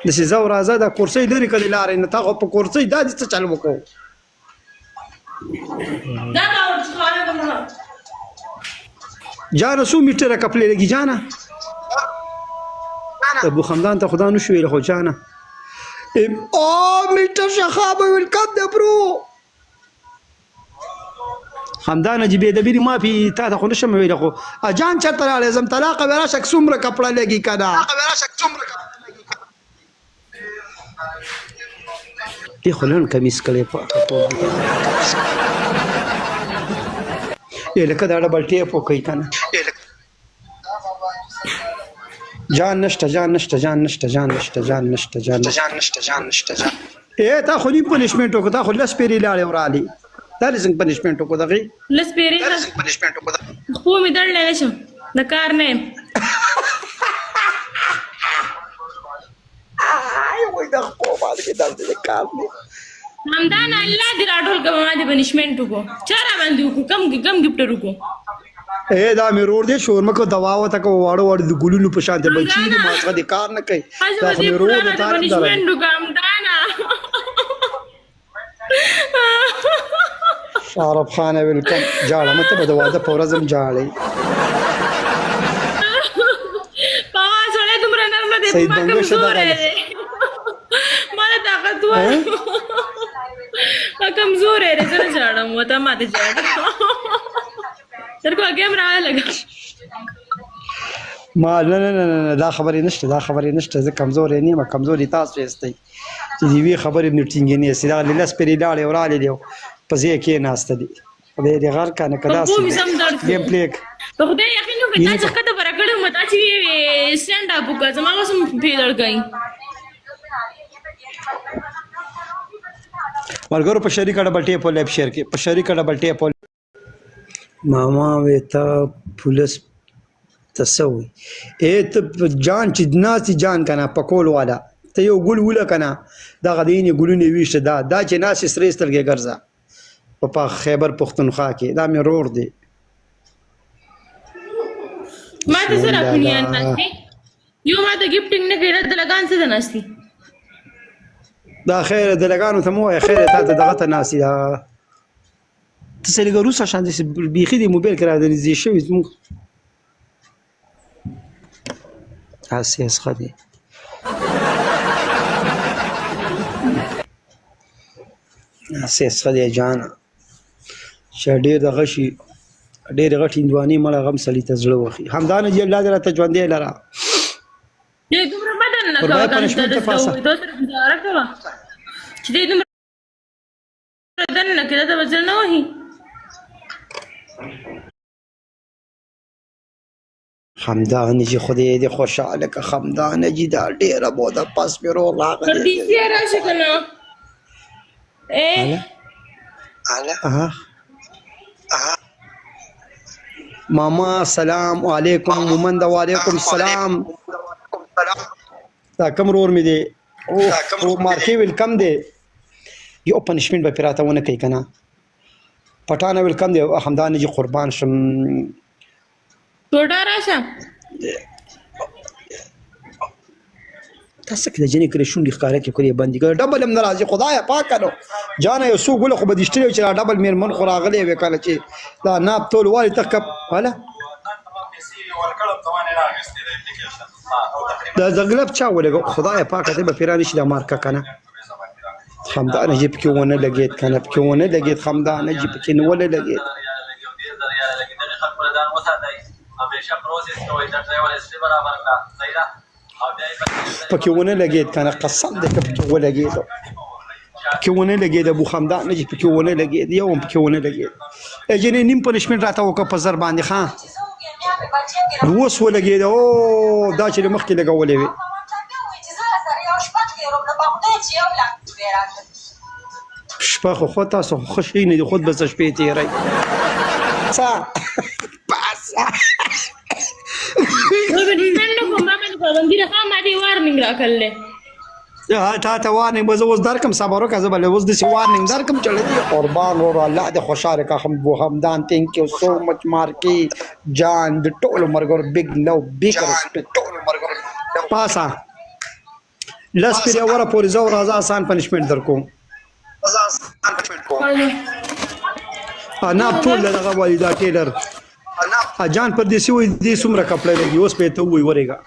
داسې زه او راځه دا کورسۍ لرې کړې لارې نه تا خو په کورسۍ دا دې څه چل وکړو جانه څو میټره کپلې لګي جانه ابو خمدان ته خدا نشو ویل خو جانه میټر شخابه ویلکم ده برو خمدان جی بې دبیري مافي تا ته خو نشم ویلی خو جان چېرته راغلی زم طلاقه به راشک څومره کپړه لګي که نه دې خو لنډ کمیس کړی لکه دا ډبل ټیپ وکړئ که نه جان نشته جان نشته جان نشته جان نشته جان نشته جان نشته تا خو نیم پنشمنټ وکړو تا خو لس پیرې لاړې ورالې دا دې څنګه پنشمنټ وکړو دغې لس پیرې خو مې دړلی نه شم د کار نه یم وایي د خپو باندې کې داسې د کار نه همدان الله دې راټول کړه ما دې پنشمنټ وکړو چا را باندې وکړو کم ګفټر وکړو دا مې رور دی شور مکو دوا وته کو واړو واړو د ګلونو په شان ته بچی دي ماڅه د کار نه کوي دا خو مې رور دی تار پنشمنټ وکړم دانا شارب خان ویلکم جاړه مته به د واده په ورځ هم جاړئ پاوا سړی دومره نرمه دی ما کمزوری دی ما له طاقت وایي ما کمزوری دی زه نه جاړم وته ما ته جاړه تر کو هغې هم راغلګه ما نه نه نه دا خبرې نشته دا خبرې نشته زه کمزوری نه یم کمزوري تاسو یاستئ چې د یوې خبرې مې ټینګې نه یاستئ دغه لس پرې لاړې ورالې دی په ځای کې ناسته دي خدای دې غر کنه که داسې ګیم پلی په خدای یقین وکړئ تا چې ښکته به راکړی وم تا چې سټینډ اپ وکړه زما اوس هم پې دړکئ ملګرو په شریکه ډبل ټیپ لایف شیر کې په شریکه ډبل ټیپ ماما وې تا پولیس ته څه وایي ته جان چې ناستې جان که نه پکول والا ته یو ګل وله که نه دغه د اینې ګلونه ویشته دا چې ناستې سرې سترګې ګرځه په خیبر پښتونخوا کې دا مې رور دی ما ته څه راکونیان ناستې یو ما ته ګفټینګ نه کوي د لګان څه ته ناستې دا خیر د لګانو ته مو وایه خیر تا ته دغه ته ناستې دا ته څه لږه وروسته شان داسې بیخي دې موبایل کې رانږدې شوي زموږ هسې ښه دی هسې ښه دی جانه چې ډېر دغه شي ډېرې غټې هندوانې مړه غم سړي ته زړه وخي همدانه دې الله دې راته ژوندی لره دومره بدن نه کوه کنه ته دسته ووایي دا سره ګزاره کوه چې دې دومره بدن نه کوي دا ته به زړه نه وهي خمدانه جي خدای دې خوشحاله که خمدانه جي دا ډېره موده پس مې رور راغلی پردیسي راشه که نه ماما سلام علیکم مومند وعلیکم سلام دا کم رور مې دی او مارکې ویلکم دی یو پنشمنټ به پرې راته ونه کوي که نه پټانه ویلکم دی همدانه جي قربان شم ټوټه راشه تاسو کې د جنې کړې شونډې ښکاره کې کړې بندي کړه ډبل هم نه راځي خدایه پاکه نو جانه یو څو ګله خو به دې شتلې چې را ډبل مېرمن خو راغلی وې کله چې دا ناپ تول والي ته کپ هله دا زغلب چا ولګو خدایه پاکه دې به پیرا نشي دا مارکه که نه خمدانه جي پکې ونه لګېد که نه پکې ونه لګېد خمدانه جي پکې نه ونه لګېد پکې ونه لګېد که نه قسم دی که پکې ولګېد پکې ونه لګېد ابو خمدان نه چې پکې ونه لګېد یو هم پکې ونه لګېد جنې نیم پنشمنټ راته وکړه په زر باندې ښه اوس ولګېد او دا چې د مخکې لګولې وې شپه خو خو تاسو خو ښه شئ نه دي خود به څه شپې تېروئ څه پاسه پابندي راخوا ما دې وارننګ راکړلی تا ته وارننګ به زه اوس درکړم صبر وکړه زه به اوس داسې وارننګ درکړم چې قربان ورو الله دې خوشحاله کړه همدان تھینک یو سو مچ مارکي جان د ټولو ملګرو بګ لو بګ ټولو ملګرو پاسه لس پیری اوره پورې زه راځه آسان پنشمنټ در کوم ناب ټول دغه والی دا ټیلر جان پردیسی وایي دې څومره کپړې لګي اوس به ته ووایي ورېږه